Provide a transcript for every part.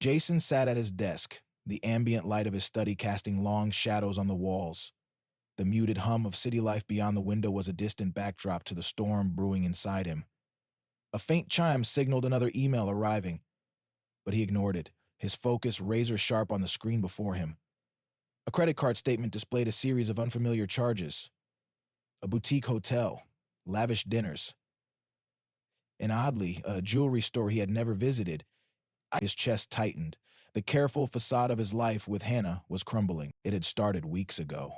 Jason sat at his desk, the ambient light of his study casting long shadows on the walls. The muted hum of city life beyond the window was a distant backdrop to the storm brewing inside him. A faint chime signaled another email arriving, but he ignored it, his focus razor-sharp on the screen before him. A credit card statement displayed a series of unfamiliar charges. A boutique hotel, lavish dinners, and oddly, a jewelry store he had never visited. His chest tightened. The careful facade of his life with Hannah was crumbling. It had started weeks ago.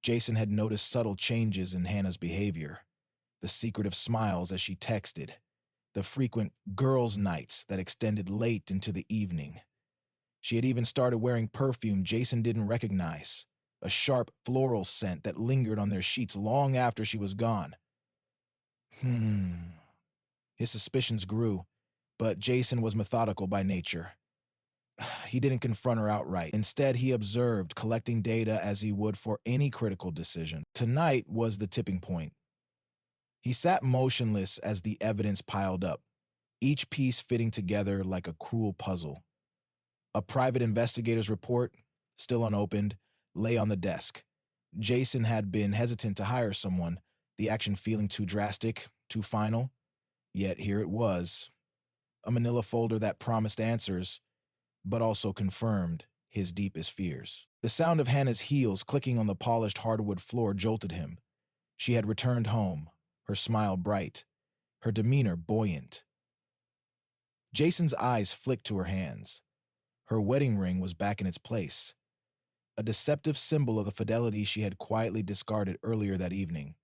Jason had noticed subtle changes in Hannah's behavior. The secretive smiles as she texted. The frequent girls' nights that extended late into the evening. She had even started wearing perfume Jason didn't recognize, a sharp floral scent that lingered on their sheets long after she was gone. His suspicions grew, but Jason was methodical by nature. He didn't confront her outright. Instead, he observed, collecting data as he would for any critical decision. Tonight was the tipping point. He sat motionless as the evidence piled up, each piece fitting together like a cruel puzzle. A private investigator's report, still unopened, lay on the desk. Jason had been hesitant to hire someone, the action feeling too drastic, too final. Yet here it was, a manila folder that promised answers, but also confirmed his deepest fears. The sound of Hannah's heels clicking on the polished hardwood floor jolted him. She had returned home, her smile bright, her demeanor buoyant. Jason's eyes flicked to her hands. Her wedding ring was back in its place, a deceptive symbol of the fidelity she had quietly discarded earlier that evening.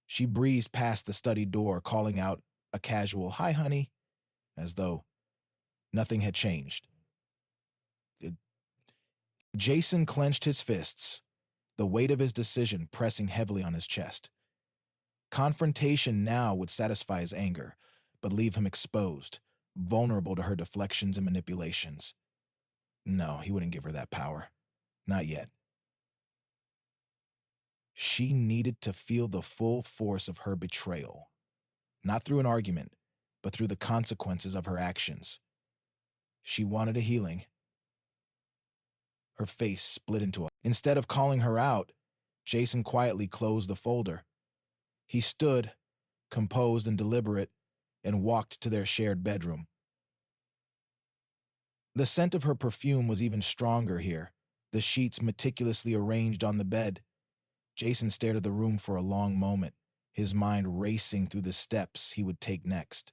She breezed past the study door, calling out a casual, "Hi, honey," as though nothing had changed. Jason clenched his fists, the weight of his decision pressing heavily on his chest. Confrontation now would satisfy his anger, but leave him exposed, vulnerable to her deflections and manipulations. No, he wouldn't give her that power. Not yet. She needed to feel the full force of her betrayal, not through an argument, but through the consequences of her actions. She wanted a healing. Her face split into a... Instead of calling her out, Jason quietly closed the folder. He stood, composed and deliberate, and walked to their shared bedroom. The scent of her perfume was even stronger here, the sheets meticulously arranged on the bed. Jason stared at the room for a long moment, his mind racing through the steps he would take next.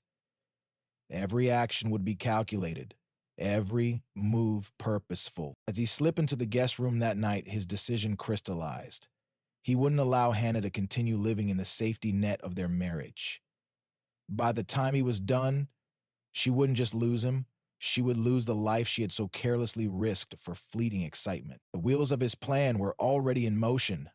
Every action would be calculated, every move purposeful. As he slipped into the guest room that night, his decision crystallized. He wouldn't allow Hannah to continue living in the safety net of their marriage. By the time he was done, she wouldn't just lose him, she would lose the life she had so carelessly risked for fleeting excitement. The wheels of his plan were already in motion.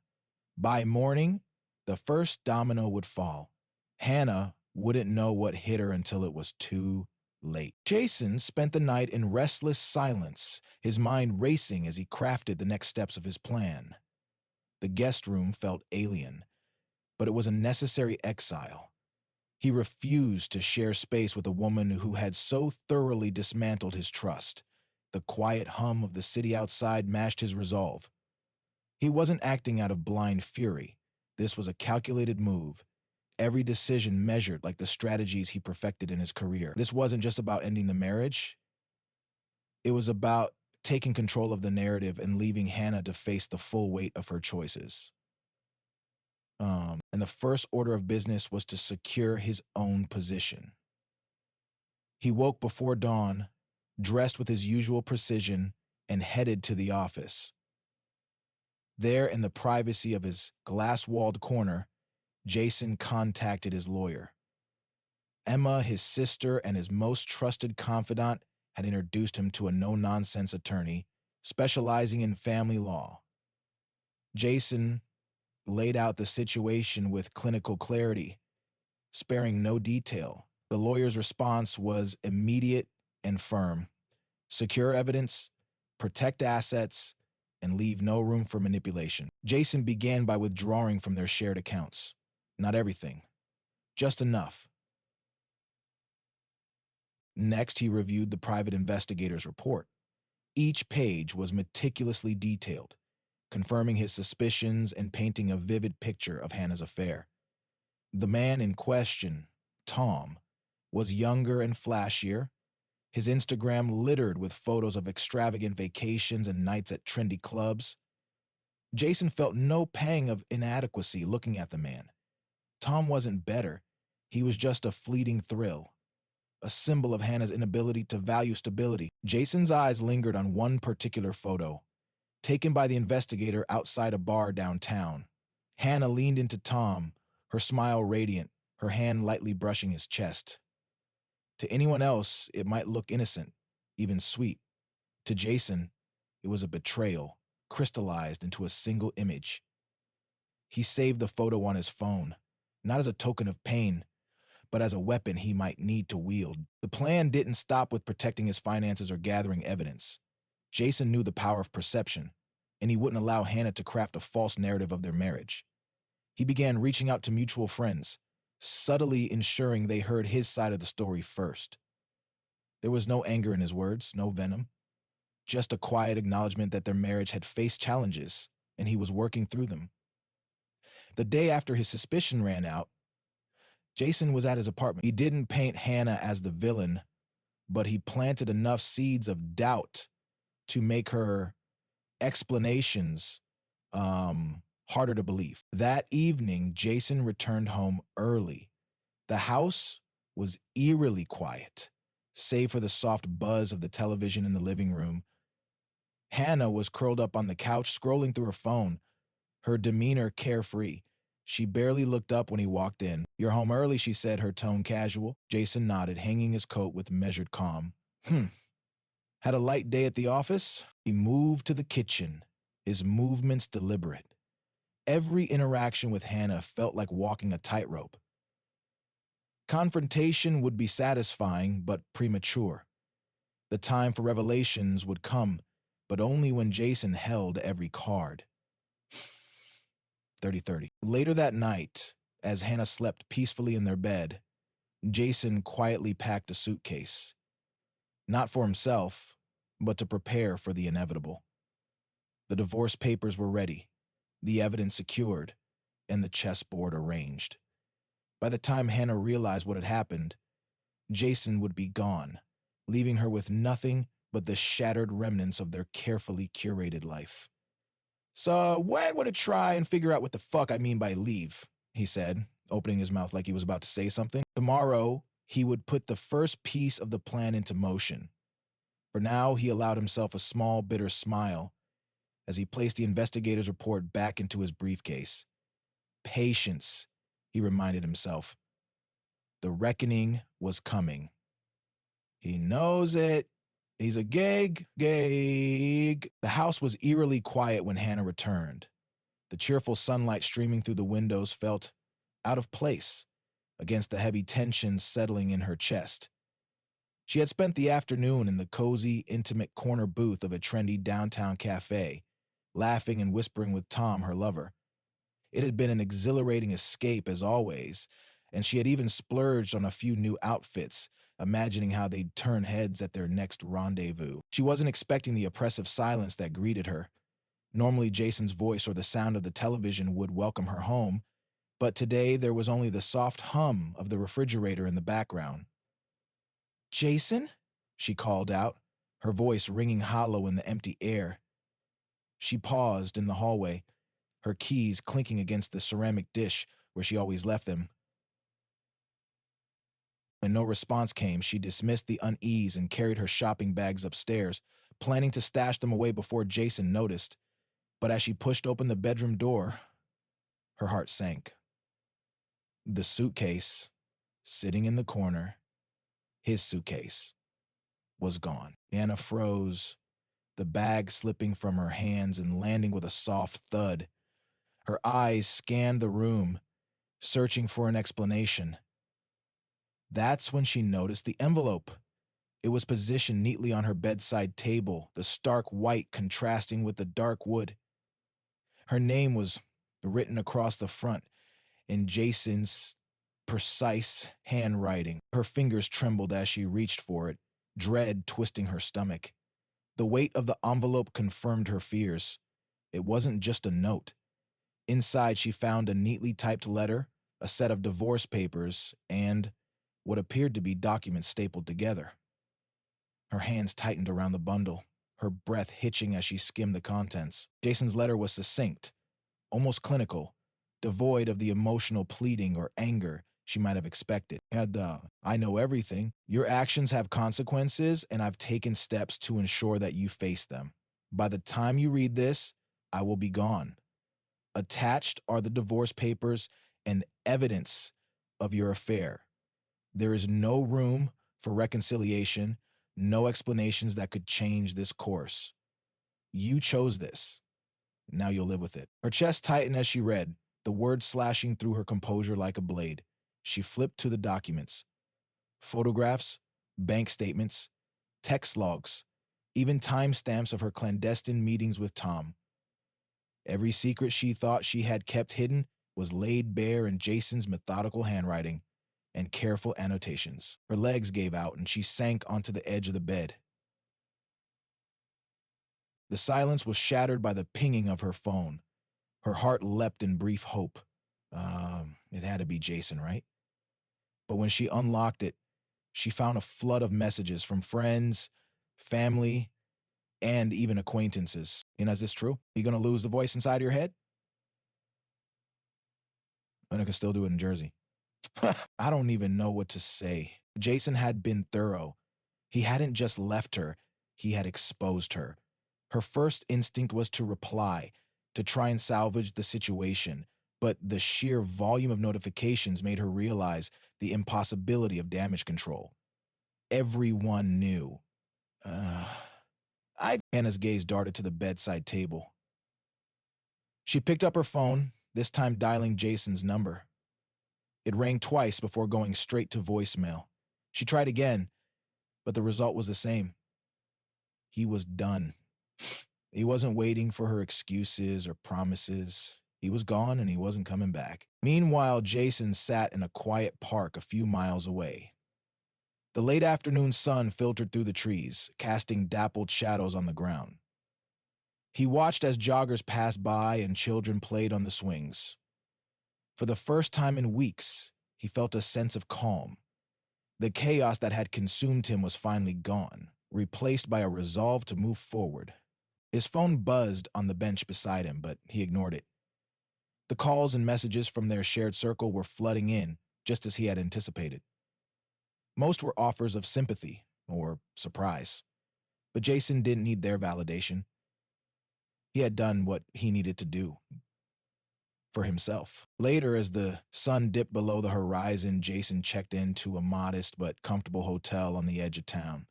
By morning, the first domino would fall. Hannah wouldn't know what hit her until it was too late. Jason spent the night in restless silence, his mind racing as he crafted the next steps of his plan. The guest room felt alien, but it was a necessary exile. He refused to share space with a woman who had so thoroughly dismantled his trust. The quiet hum of the city outside matched his resolve. He wasn't acting out of blind fury. This was a calculated move, every decision measured like the strategies he perfected in his career. This wasn't just about ending the marriage. It was about taking control of the narrative and leaving Hannah to face the full weight of her choices. And the first order of business was to secure his own position. He woke before dawn, dressed with his usual precision, and headed to the office. There, in the privacy of his glass-walled corner, Jason contacted his lawyer. Emma, his sister, and his most trusted confidant had introduced him to a no-nonsense attorney specializing in family law. Jason laid out the situation with clinical clarity, sparing no detail. The lawyer's response was immediate and firm. Secure evidence, protect assets, and leave no room for manipulation. Jason began by withdrawing from their shared accounts. Not everything, just enough. Next, he reviewed the private investigator's report. Each page was meticulously detailed, confirming his suspicions and painting a vivid picture of Hannah's affair. The man in question, Tom, was younger and flashier, his Instagram littered with photos of extravagant vacations and nights at trendy clubs. Jason felt no pang of inadequacy looking at the man. Tom wasn't better. He was just a fleeting thrill, a symbol of Hannah's inability to value stability. Jason's eyes lingered on one particular photo, taken by the investigator outside a bar downtown. Hannah leaned into Tom, her smile radiant, her hand lightly brushing his chest. To anyone else, it might look innocent, even sweet. To Jason, it was a betrayal, crystallized into a single image. He saved the photo on his phone, not as a token of pain, but as a weapon he might need to wield. The plan didn't stop with protecting his finances or gathering evidence. Jason knew the power of perception, and he wouldn't allow Hannah to craft a false narrative of their marriage. He began reaching out to mutual friends, subtly ensuring they heard his side of the story first. There was no anger in his words, no venom, just a quiet acknowledgement that their marriage had faced challenges, and he was working through them. The day after his suspicion ran out, Jason was at his apartment. He didn't paint Hannah as the villain, but he planted enough seeds of doubt to make her explanations harder to believe. That evening, Jason returned home early. The house was eerily quiet, save for the soft buzz of the television in the living room. Hannah was curled up on the couch, scrolling through her phone, her demeanor carefree. She barely looked up when he walked in. "You're home early," she said, her tone casual. Jason nodded, hanging his coat with measured calm. Had a light day at the office? He moved to the kitchen, his movements deliberate. Every interaction with Hannah felt like walking a tightrope. Confrontation would be satisfying, but premature. The time for revelations would come, but only when Jason held every card. 30-30. Later that night, as Hannah slept peacefully in their bed, Jason quietly packed a suitcase. Not for himself, but to prepare for the inevitable. The divorce papers were ready, the evidence secured, and the chessboard arranged. By the time Hannah realized what had happened, Jason would be gone, leaving her with nothing but the shattered remnants of their carefully curated life. "So when would it try and figure out what the fuck I mean by leave?" he said, opening his mouth like he was about to say something. Tomorrow, he would put the first piece of the plan into motion. For now, he allowed himself a small, bitter smile as he placed the investigator's report back into his briefcase. Patience, he reminded himself. The reckoning was coming. He knows it. He's a gig. The house was eerily quiet when Hannah returned. The cheerful sunlight streaming through the windows felt out of place against the heavy tension settling in her chest. She had spent the afternoon in the cozy, intimate corner booth of a trendy downtown cafe, laughing and whispering with Tom, her lover. It had been an exhilarating escape as always, and she had even splurged on a few new outfits, imagining how they'd turn heads at their next rendezvous. She wasn't expecting the oppressive silence that greeted her. Normally, Jason's voice or the sound of the television would welcome her home, but today there was only the soft hum of the refrigerator in the background. "Jason?" she called out, her voice ringing hollow in the empty air. She paused in the hallway, her keys clinking against the ceramic dish where she always left them. When no response came, she dismissed the unease and carried her shopping bags upstairs, planning to stash them away before Jason noticed. But as she pushed open the bedroom door, her heart sank. The suitcase, sitting in the corner, his suitcase, was gone. Anna froze, the bag slipping from her hands and landing with a soft thud. Her eyes scanned the room, searching for an explanation. That's when she noticed the envelope. It was positioned neatly on her bedside table, the stark white contrasting with the dark wood. Her name was written across the front in Jason's precise handwriting. Her fingers trembled as she reached for it, dread twisting her stomach. The weight of the envelope confirmed her fears. It wasn't just a note. Inside, she found a neatly typed letter, a set of divorce papers, and what appeared to be documents stapled together. Her hands tightened around the bundle, her breath hitching as she skimmed the contents. Jason's letter was succinct, almost clinical, devoid of the emotional pleading or anger she might have expected. I know everything. Your actions have consequences, and I've taken steps to ensure that you face them. By the time you read this, I will be gone. Attached are the divorce papers and evidence of your affair. There is no room for reconciliation, no explanations that could change this course. You chose this. Now you'll live with it. Her chest tightened as she read, the words slashing through her composure like a blade. She flipped to the documents. Photographs, bank statements, text logs, even timestamps of her clandestine meetings with Tom. Every secret she thought she had kept hidden was laid bare in Jason's methodical handwriting and careful annotations. Her legs gave out and she sank onto the edge of the bed. The silence was shattered by the pinging of her phone. Her heart leapt in brief hope. It had to be Jason, right? But when she unlocked it, she found a flood of messages from friends, family, and even acquaintances. Is this true? Are you going to lose the voice inside of your head? And I can still do it in Jersey. I don't even know what to say. Jason had been thorough. He hadn't just left her, he had exposed her. Her first instinct was to reply, to try and salvage the situation, but the sheer volume of notifications made her realize the impossibility of damage control. Everyone knew. Hannah's gaze darted to the bedside table. She picked up her phone, this time dialing Jason's number. It rang twice before going straight to voicemail. She tried again, but the result was the same. He was done. He wasn't waiting for her excuses or promises. He was gone and he wasn't coming back. Meanwhile, Jason sat in a quiet park a few miles away. The late afternoon sun filtered through the trees, casting dappled shadows on the ground. He watched as joggers passed by and children played on the swings. For the first time in weeks, he felt a sense of calm. The chaos that had consumed him was finally gone, replaced by a resolve to move forward. His phone buzzed on the bench beside him, but he ignored it. The calls and messages from their shared circle were flooding in, just as he had anticipated. Most were offers of sympathy or surprise, but Jason didn't need their validation. He had done what he needed to do for himself. Later, as the sun dipped below the horizon, Jason checked into a modest but comfortable hotel on the edge of town.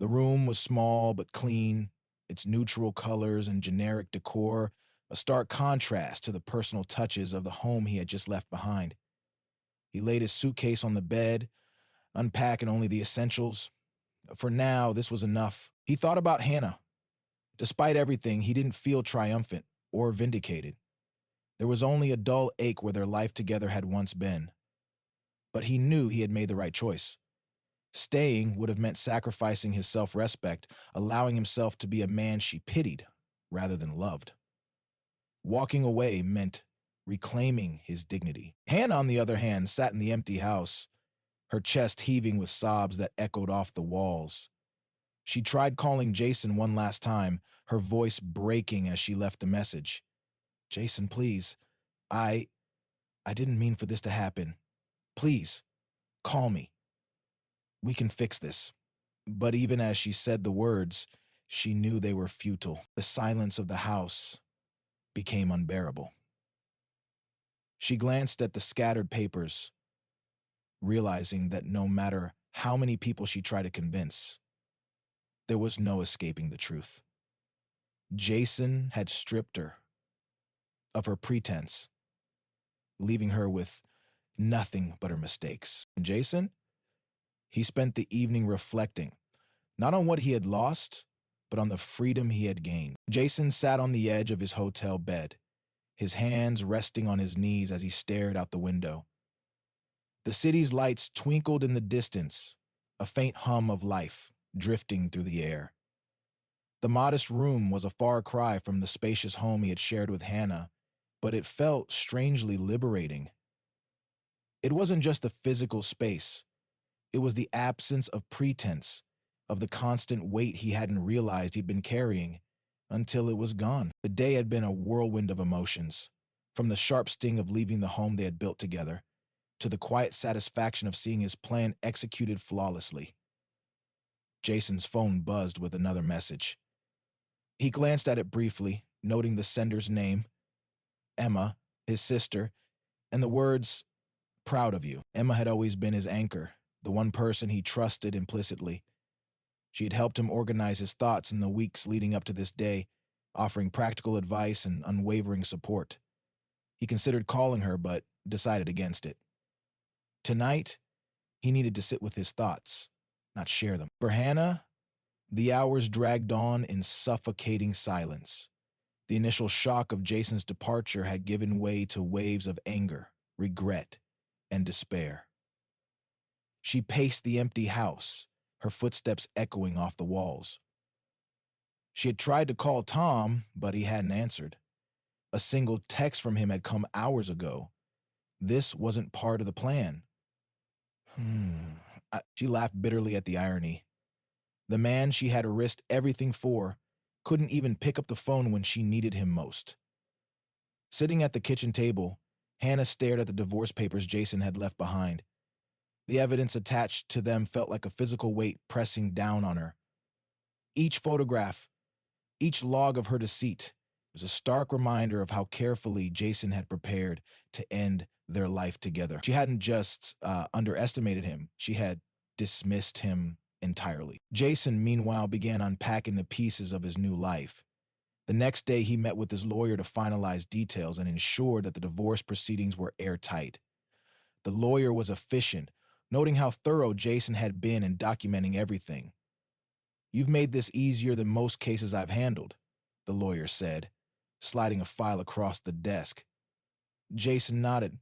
The room was small but clean, its neutral colors and generic decor a stark contrast to the personal touches of the home he had just left behind. He laid his suitcase on the bed, unpacking only the essentials. For now, this was enough. He thought about Hannah. Despite everything, he didn't feel triumphant or vindicated. There was only a dull ache where their life together had once been. But he knew he had made the right choice. Staying would have meant sacrificing his self-respect, allowing himself to be a man she pitied rather than loved. Walking away meant reclaiming his dignity. Hannah, on the other hand, sat in the empty house, her chest heaving with sobs that echoed off the walls. She tried calling Jason one last time, her voice breaking as she left a message. Jason, please. I didn't mean for this to happen. Please, call me. We can fix this. But even as she said the words, she knew they were futile. The silence of the house became unbearable. She glanced at the scattered papers, realizing that no matter how many people she tried to convince, there was no escaping the truth. Jason had stripped her of her pretense, leaving her with nothing but her mistakes. And Jason, he spent the evening reflecting, not on what he had lost, but on the freedom he had gained. Jason sat on the edge of his hotel bed, his hands resting on his knees as he stared out the window. The city's lights twinkled in the distance, a faint hum of life drifting through the air. The modest room was a far cry from the spacious home he had shared with Hannah, but it felt strangely liberating. It wasn't just the physical space, it was the absence of pretense, of the constant weight he hadn't realized he'd been carrying until it was gone. The day had been a whirlwind of emotions, from the sharp sting of leaving the home they had built together, to the quiet satisfaction of seeing his plan executed flawlessly. Jason's phone buzzed with another message. He glanced at it briefly, noting the sender's name, Emma, his sister, and the words, "Proud of you." Emma had always been his anchor, the one person he trusted implicitly. She had helped him organize his thoughts in the weeks leading up to this day, offering practical advice and unwavering support. He considered calling her, but decided against it. Tonight, he needed to sit with his thoughts, not share them. For Hannah, the hours dragged on in suffocating silence. The initial shock of Jason's departure had given way to waves of anger, regret, and despair. She paced the empty house, her footsteps echoing off the walls. She had tried to call Tom, but he hadn't answered. A single text from him had come hours ago. This wasn't part of the plan. She laughed bitterly at the irony. The man she had risked everything for couldn't even pick up the phone when she needed him most. Sitting at the kitchen table, Hannah stared at the divorce papers Jason had left behind. The evidence attached to them felt like a physical weight pressing down on her. Each photograph, each log of her deceit, was a stark reminder of how carefully Jason had prepared to end their life together. She hadn't just underestimated him, she had dismissed him entirely. Jason, meanwhile, began unpacking the pieces of his new life. The next day, he met with his lawyer to finalize details and ensure that the divorce proceedings were airtight. The lawyer was efficient, noting how thorough Jason had been in documenting everything. "You've made this easier than most cases I've handled," the lawyer said, sliding a file across the desk. Jason nodded,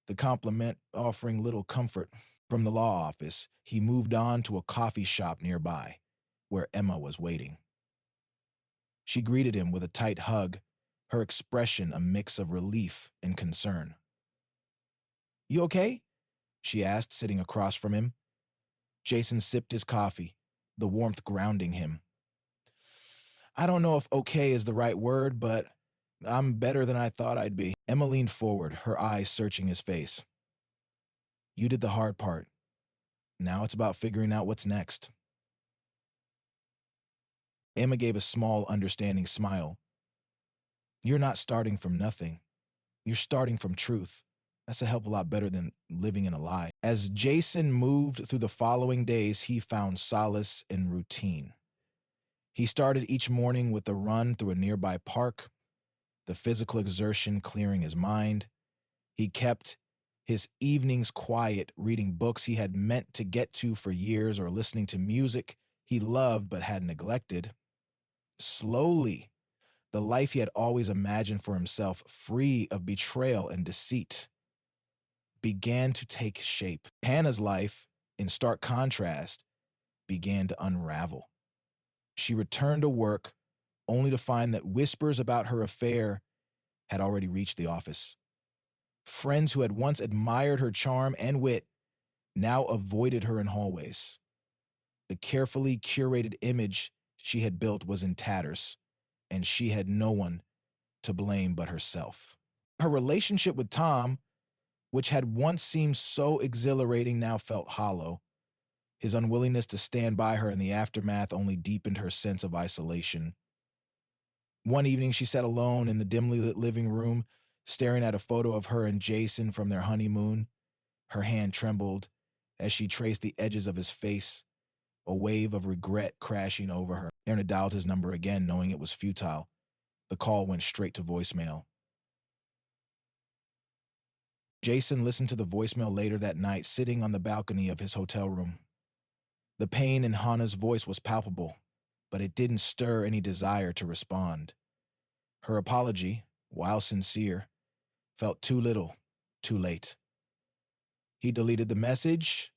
the compliment offering little comfort. From the law office, he moved on to a coffee shop nearby, where Emma was waiting. She greeted him with a tight hug, her expression a mix of relief and concern. "You okay?" she asked, sitting across from him. Jason sipped his coffee, the warmth grounding him. "I don't know if okay is the right word, but I'm better than I thought I'd be." Emma leaned forward, her eyes searching his face. "You did the hard part. Now it's about figuring out what's next." Emma gave a small, understanding smile. "You're not starting from nothing. You're starting from truth. That's a hell of a lot better than living in a lie." As Jason moved through the following days, he found solace in routine. He started each morning with a run through a nearby park, the physical exertion clearing his mind. He kept his evenings quiet, reading books he had meant to get to for years or listening to music he loved but had neglected. Slowly, the life he had always imagined for himself, free of betrayal and deceit, began to take shape. Hannah's life, in stark contrast, began to unravel. She returned to work, only to find that whispers about her affair had already reached the office. Friends who had once admired her charm and wit now avoided her in hallways. The carefully curated image she had built was in tatters, and she had no one to blame but herself. Her relationship with Tom, which had once seemed so exhilarating, now felt hollow. His unwillingness to stand by her in the aftermath only deepened her sense of isolation. One evening, she sat alone in the dimly lit living room, staring at a photo of her and Jason from their honeymoon. Her hand trembled as she traced the edges of his face, a wave of regret crashing over her. Aaron dialed his number again, knowing it was futile. The call went straight to voicemail. Jason listened to the voicemail later that night, sitting on the balcony of his hotel room. The pain in Hannah's voice was palpable, but it didn't stir any desire to respond. Her apology, while sincere, felt too little, too late. He deleted the message,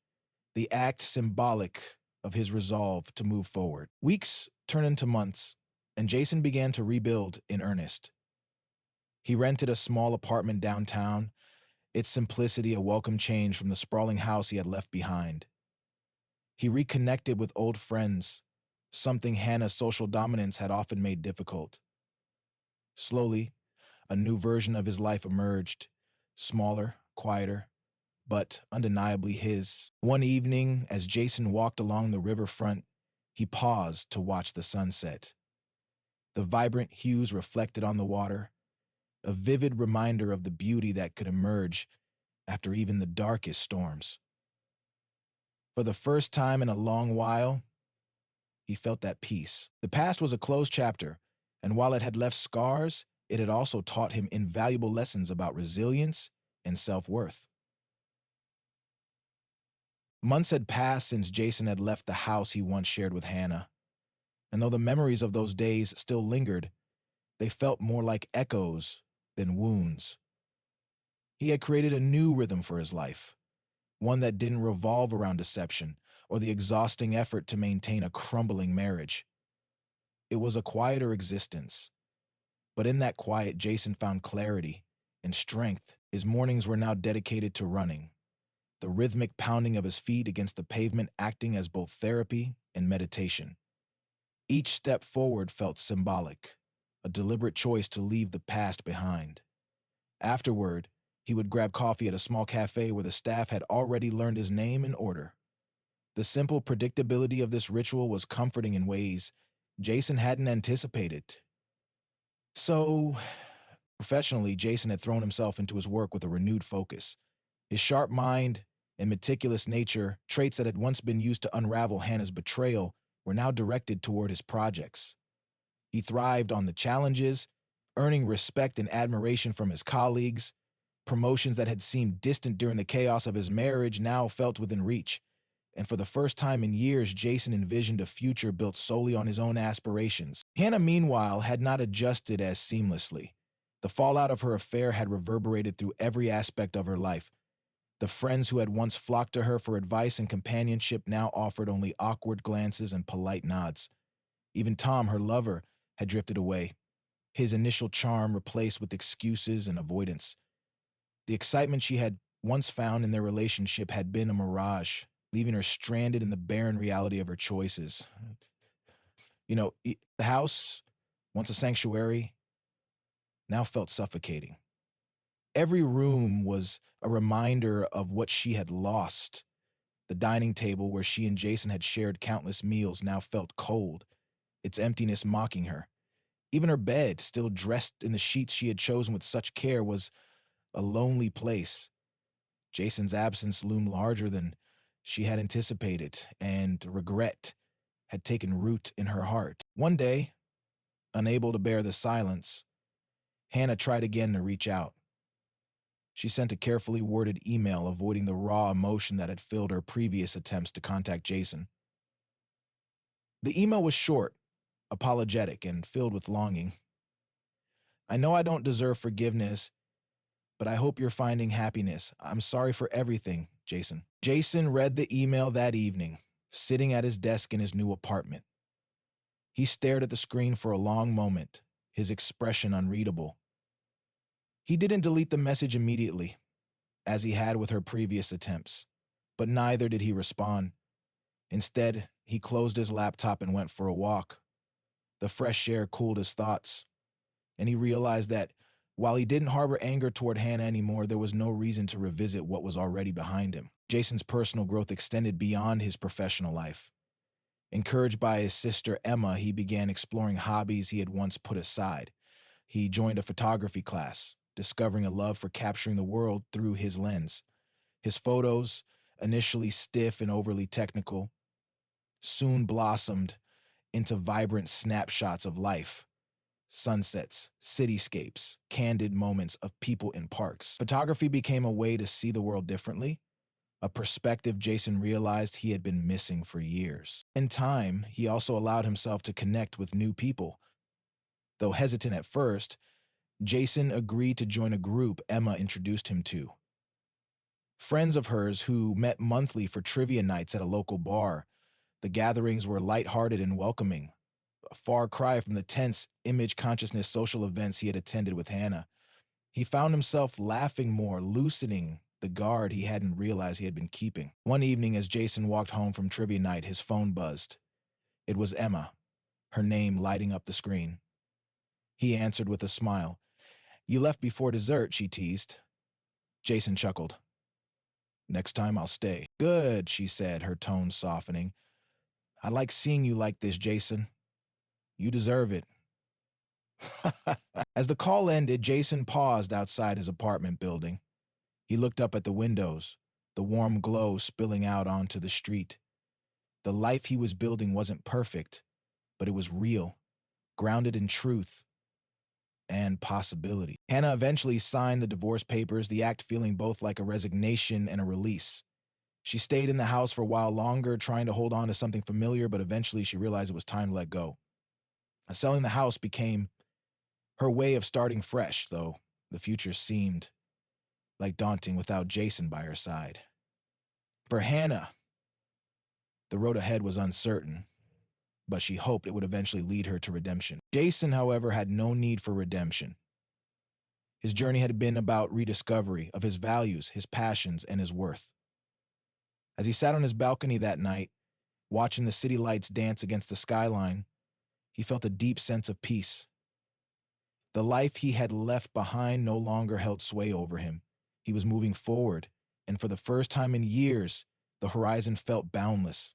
the act symbolic of his resolve to move forward. Weeks turned into months, and Jason began to rebuild in earnest. He rented a small apartment downtown, its simplicity a welcome change from the sprawling house he had left behind. He reconnected with old friends, something Hannah's social dominance had often made difficult. Slowly, a new version of his life emerged, smaller, quieter, but undeniably his. One evening, as Jason walked along the riverfront, he paused to watch the sunset. The vibrant hues reflected on the water, a vivid reminder of the beauty that could emerge after even the darkest storms. For the first time in a long while, he felt that peace. The past was a closed chapter, and while it had left scars, it had also taught him invaluable lessons about resilience and self-worth. Months had passed since Jason had left the house he once shared with Hannah, and though the memories of those days still lingered, they felt more like echoes than wounds. He had created a new rhythm for his life, one that didn't revolve around deception or the exhausting effort to maintain a crumbling marriage. It was a quieter existence, but in that quiet, Jason found clarity and strength. His mornings were now dedicated to running, the rhythmic pounding of his feet against the pavement acting as both therapy and meditation. Each step forward felt symbolic, a deliberate choice to leave the past behind. Afterward, he would grab coffee at a small cafe where the staff had already learned his name and order. The simple predictability of this ritual was comforting in ways Jason hadn't anticipated. So, professionally, Jason had thrown himself into his work with a renewed focus. His sharp mind and meticulous nature, traits that had once been used to unravel Hannah's betrayal, were now directed toward his projects. He thrived on the challenges, earning respect and admiration from his colleagues. Promotions that had seemed distant during the chaos of his marriage now felt within reach. And for the first time in years, Jason envisioned a future built solely on his own aspirations. Hannah, meanwhile, had not adjusted as seamlessly. The fallout of her affair had reverberated through every aspect of her life. The friends who had once flocked to her for advice and companionship now offered only awkward glances and polite nods. Even Tom, her lover, had drifted away, his initial charm replaced with excuses and avoidance. The excitement she had once found in their relationship had been a mirage, leaving her stranded in the barren reality of her choices. The house, once a sanctuary, now felt suffocating. Every room was a reminder of what she had lost. The dining table where she and Jason had shared countless meals now felt cold, its emptiness mocking her. Even her bed, still dressed in the sheets she had chosen with such care, was a lonely place. Jason's absence loomed larger than she had anticipated, and regret had taken root in her heart. One day, unable to bear the silence, Hannah tried again to reach out. She sent a carefully worded email avoiding the raw emotion that had filled her previous attempts to contact Jason. The email was short, apologetic, and filled with longing. "I know I don't deserve forgiveness, but I hope you're finding happiness. I'm sorry for everything, Jason." Jason read the email that evening, sitting at his desk in his new apartment. He stared at the screen for a long moment, his expression unreadable. He didn't delete the message immediately, as he had with her previous attempts, but neither did he respond. Instead, he closed his laptop and went for a walk. The fresh air cooled his thoughts, and he realized that while he didn't harbor anger toward Hannah anymore, there was no reason to revisit what was already behind him. Jason's personal growth extended beyond his professional life. Encouraged by his sister Emma, he began exploring hobbies he had once put aside. He joined a photography class, discovering a love for capturing the world through his lens. His photos, initially stiff and overly technical, soon blossomed into vibrant snapshots of life. Sunsets, cityscapes, candid moments of people in parks. Photography became a way to see the world differently, a perspective Jason realized he had been missing for years. In time, he also allowed himself to connect with new people. Though hesitant at first, Jason agreed to join a group Emma introduced him to. Friends of hers who met monthly for trivia nights at a local bar. The gatherings were lighthearted and welcoming, a far cry from the tense image consciousness social events he had attended with Hannah. He found himself laughing more, loosening the guard he hadn't realized he had been keeping. One evening, as Jason walked home from trivia night, his phone buzzed. It was Emma, her name lighting up the screen. He answered with a smile. "You left before dessert," she teased. Jason chuckled. "Next time I'll stay." "Good," she said, her tone softening. "I like seeing you like this, Jason. You deserve it." As the call ended, Jason paused outside his apartment building. He looked up at the windows, the warm glow spilling out onto the street. The life he was building wasn't perfect, but it was real, grounded in truth and possibility. Hannah eventually signed the divorce papers, the act feeling both like a resignation and a release. She stayed in the house for a while longer, trying to hold on to something familiar, but eventually she realized it was time to let go. Selling the house became her way of starting fresh, though the future seemed like daunting without Jason by her side. For Hannah, the road ahead was uncertain, but she hoped it would eventually lead her to redemption. Jason, however, had no need for redemption. His journey had been about rediscovery of his values, his passions, and his worth. As he sat on his balcony that night, watching the city lights dance against the skyline, he felt a deep sense of peace. The life he had left behind no longer held sway over him. He was moving forward, and for the first time in years, the horizon felt boundless.